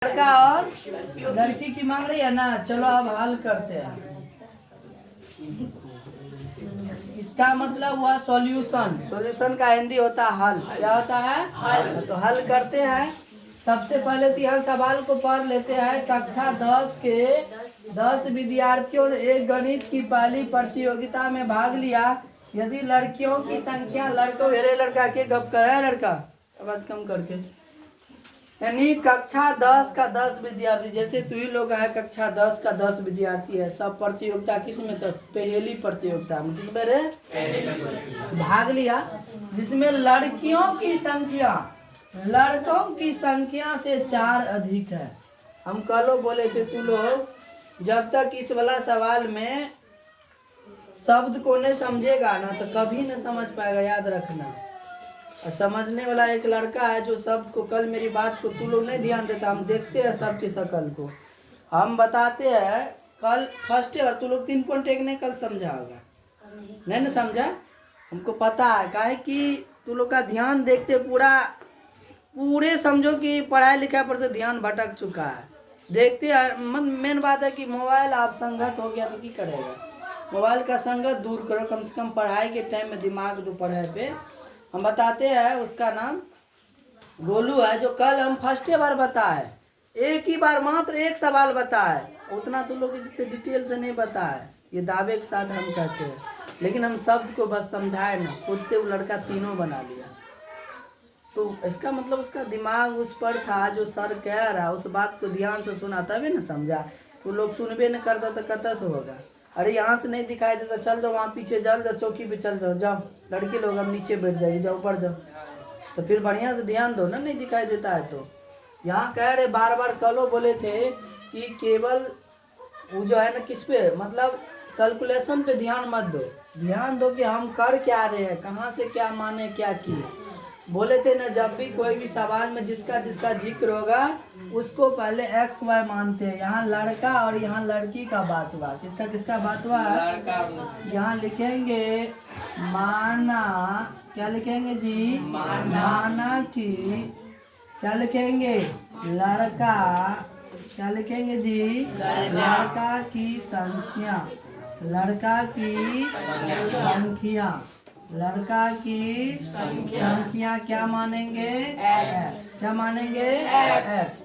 लड़का और लड़की की मांग रही है ना। चलो अब हल करते हैं। इसका मतलब हुआ सॉल्यूशन। सॉल्यूशन का हिंदी होता है हल। क्या होता है? हल। तो हल करते हैं। सबसे पहले तो यह सवाल को पढ़ लेते हैं। कक्षा 10 के 10 विद्यार्थियों ने एक गणित की पहली प्रतियोगिता में भाग लिया। यदि लड़कियों की संख्या लड़कों लड़का के गप कर है लड़का आवाज कम करके, यानी कक्षा 10 का 10 विद्यार्थी, जैसे तू ही लोग है कक्षा 10 का 10 विद्यार्थी है। सब प्रतियोगिता किस में? तो पहली प्रतियोगिता में किस में रे भाग लिया, जिसमें लड़कियों की संख्या लड़कों की संख्या से 4 अधिक है। हम कल बोले थे तू लोग जब तक इस वाला सवाल में शब्द को नहीं समझेगा ना तो कभी नहीं समझ पाएगा। याद रखना। समझने वाला एक लड़का है जो शब्द को, कल मेरी बात को तू लोग नहीं ध्यान देता, हम देखते हैं सबकी शकल को, हम बताते हैं। कल फर्स्ट ईयर तू लोग 3.1 ने कल समझा होगा, नहीं ना समझा? हमको पता है, काहे कि तू लोग का ध्यान देखते पूरे समझो कि पढ़ाई लिखाई पर से ध्यान भटक चुका है। देखते हैं। मेन बात है कि मोबाइल आप संगत हो गया तो क्या करेगा? मोबाइल का संगत दूर करो, कम से कम पढ़ाई के टाइम में दिमाग दो पढ़ाई पे। हम बताते हैं, उसका नाम गोलू है, जो कल हम फर्स्ट बार बताए। एक ही बार मात्र एक सवाल बताए, उतना तो लोग जिससे डिटेल से नहीं बताए। ये दावे के साथ हम कहते हैं, लेकिन हम शब्द को बस समझाए ना, खुद से वो लड़का तीनों बना लिया। तो इसका मतलब उसका दिमाग उस पर था, जो सर कह रहा उस बात को ध्यान से सुना तभी ना समझा। तो लोग सुनबे नहीं करता तो कतः से होगा। अरे यहाँ से नहीं दिखाई देता, चल जाओ वहाँ पीछे, चल जाओ चौकी पे, चल जाओ जाओ लड़के लोग अब नीचे बैठ जाइए, जाओ ऊपर जाओ। तो फिर बढ़िया से ध्यान दो ना, नहीं दिखाई देता है तो। यहाँ कह रहे बार बार कलो बोले थे कि केवल वो जो है ना किस पे, मतलब कैलकुलेशन पे ध्यान मत दो। ध्यान दो कि हम कर क्या रहे हैं, कहाँ से क्या माने क्या किए। बोले थे ना, जब भी कोई भी सवाल में जिसका जिसका जिक्र होगा उसको पहले एक्स वाई मानते हैं। यहाँ लड़का और यहाँ लड़की का बात हुआ। किसका किसका बात हुआ? यहाँ लिखेंगे माना, क्या लिखेंगे जी? माना कि, क्या लिखेंगे? लड़का, क्या लिखेंगे जी? लड़का की संख्या, लड़का की संख्या, लड़का की संख्या क्या मानेंगे? एक्स। क्या मानेंगे? एक्स।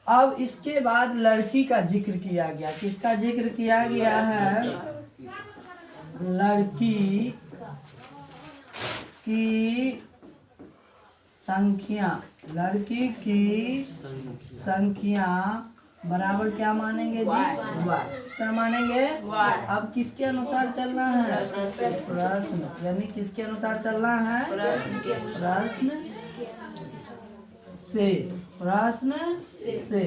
अब इसके बाद लड़की का जिक्र किया गया। किसका जिक्र किया गया है? लड़की की संख्या, लड़की की संख्या बराबर क्या मानेंगे जी? क्या मानेंगे? अब किसके अनुसार चलना है? प्रश्न। यानी किसके अनुसार चलना है? प्रश्न से। प्रश्न से।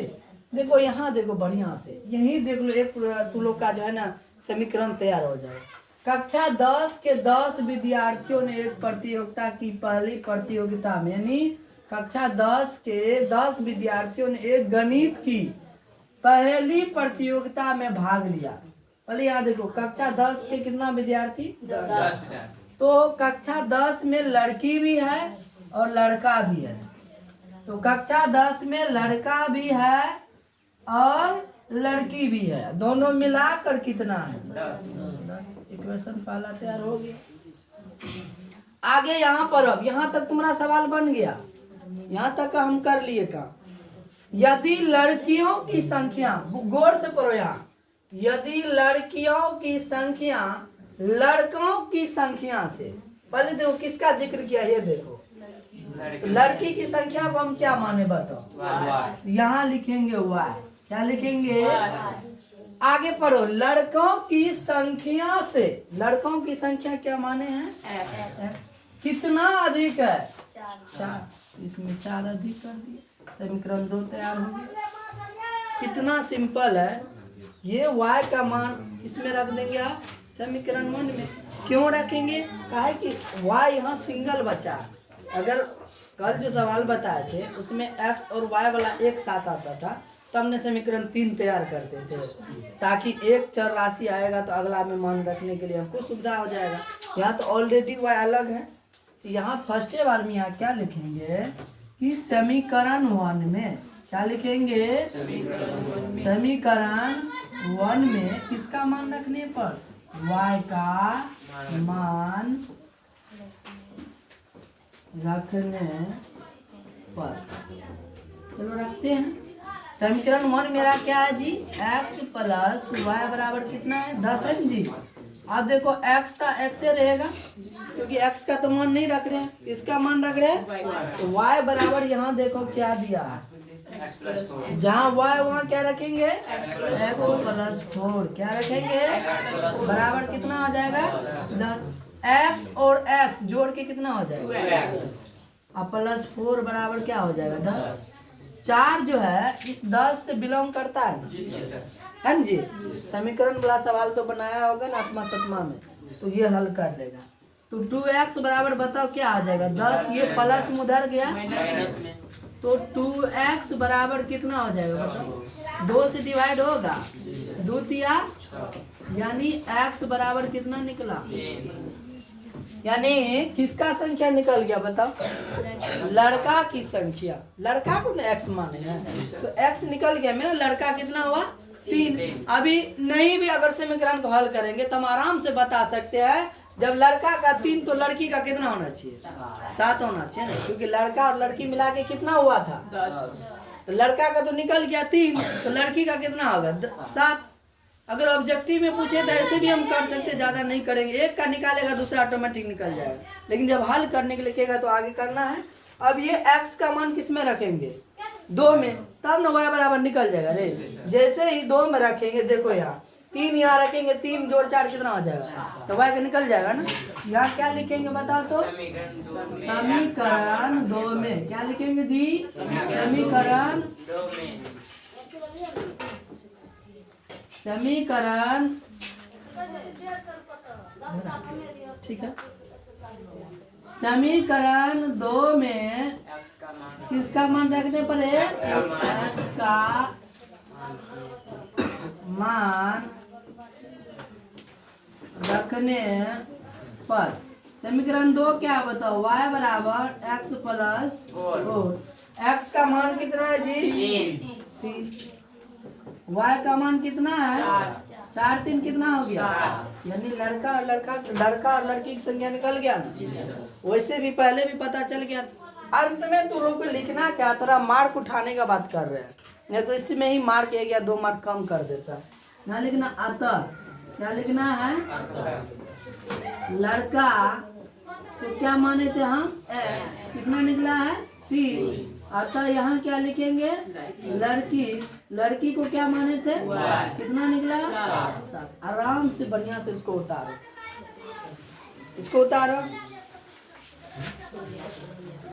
देखो यहाँ देखो बढ़िया से, यही देख लो, एक तू लोग का जो है ना समीकरण तैयार हो जाए। कक्षा 10 के 10 विद्यार्थियों ने एक प्रतियोगिता की पहली प्रतियोगिता में, यानी कक्षा 10 के 10 विद्यार्थियों ने एक गणित की पहली प्रतियोगिता में भाग लिया। पहले यहाँ देखो, कक्षा 10 के कितना विद्यार्थी? 10। तो कक्षा 10 में लड़की भी है और लड़का भी है। तो कक्षा 10 में लड़का भी है और लड़की भी है, दोनों मिलाकर कितना है? 10। इक्वेशन पहला तैयार हो गया। आगे यहाँ पर, अब यहाँ तक तुम्हारा सवाल बन गया, यहाँ तक का हम कर लिए काम। यदि लड़कियों की संख्या, गौर से पढ़ो यहाँ, यदि लड़कियों की संख्या लड़कों की संख्या से, पहले देखो किसका जिक्र किया, ये देखो लड़की की संख्या को हम क्या माने बताओ? यहाँ लिखेंगे वाई। क्या लिखेंगे? आगे पढ़ो, लड़कों की संख्या से, लड़कों की संख्या क्या माने हैं? कितना अधिक है? 4। इसमें 4 अधिक कर दिए, समीकरण 2 तैयार हो गया। कितना सिंपल है। ये y का मान इसमें रख देंगे आप समीकरण 1 में। क्यों रखेंगे? काहे कि y यहाँ सिंगल बचा। अगर कल जो सवाल बताए थे उसमें x और y वाला एक साथ आता था तो हमने समीकरण 3 तैयार करते थे, ताकि एक चर राशि आएगा तो अगला में मान रखने के लिए हमको सुविधा हो जाएगा। यहाँ तो ऑलरेडी y अलग है। तो यहाँ फर्स्ट बार में यहाँ क्या लिखेंगे कि समीकरण 1 में क्या लिखेंगे? समीकरण 1 में किसका मान रखने पर? y का मान रखने पर। चलो रखते हैं। समीकरण 1 मेरा क्या है जी? x प्लस वाई बराबर कितना है? 10 है जी। अब देखो x का x से रहेगा क्योंकि x का तो मान नहीं रख रहे हैं, इसका मान रख रहे हैं। तो y बराबर यहाँ देखो क्या दिया है, जहाँ y वहाँ क्या रखेंगे? x प्लस 4 क्या रखेंगे? बराबर कितना हो जाएगा? 10। x और x जोड़ के कितना हो जाएगा? अब प्लस 4 बराबर क्या हो जाएगा? 10। 4 जो है इस 10 से बिलोंग करता है ना जी। समीकरण वाला सवाल तो बनाया होगा ना 8वां 7वां में, तो ये हल कर लेगा। तो 2x बराबर बताओ क्या आ जाएगा? 10। ये प्लस में उधर गया तो 2x बराबर कितना हो जाएगा बताओ? 2 से डिवाइड होगा, 2 तिया यानी x बराबर कितना निकला? यानी किसका संख्या निकल गया बताओ? लड़का की संख्या। लड़का को x माने हैं तो x निकल गया। मेरा लड़का कितना हुआ? 3। अभी नहीं भी अगर समीकरण को हल करेंगे तो हम आराम से बता सकते हैं, जब लड़का का 3 तो लड़की का कितना होना चाहिए? 7 होना चाहिए ना, क्योंकि लड़का और लड़की मिला के कितना हुआ था? 10। तो लड़का का तो निकल गया 3, तो लड़की का कितना होगा? 7। अगर ऑब्जेक्टिव में पूछे तो ऐसे भी हम कर सकते, ज्यादा नहीं करेंगे। एक का निकालेगा दूसरा ऑटोमेटिक निकल जाएगा, लेकिन जब हल करने के लिए कहेगा तो आगे करना है। अब ये x का मान किस में रखेंगे? 2 में, तब ना y बराबर निकल जाएगा रे। जैसे ही 2 में रखेंगे, देखो यहाँ 3 यहाँ रखेंगे, 3 जोड़ 4 कितना हो जाएगा? तो y का निकल जाएगा ना। यहाँ क्या लिखेंगे बताओ तो? समीकरण 2 में क्या लिखेंगे जी? समीकरण ठीक है। समीकरण 2 में किसका मान रखने पर है? x का मान रखने पर। समीकरण 2 क्या बताओ? y बराबर x प्लस 4। x का मान कितना है जी? 3। y का मान कितना है? 4 3 कितना हो गया? यानी लड़का और लड़की की संख्या निकल गया ना। वैसे भी पहले भी पता चल गया। अंत में तू लोग को लिखना क्या, थोड़ा मार्क उठाने का बात कर रहे हैं, नहीं तो इसमें ही मार्क 1 या 2 मार्क कम कर देता। ना लिखना अतः, क्या लिखना है? लड़का तो क्या माने थे हम? कितना निकला है? 3। अतः यहाँ क्या लिखेंगे? लड़की को क्या माने थे? कितना निकला? 7। आराम से बढ़िया से इसको उतारो,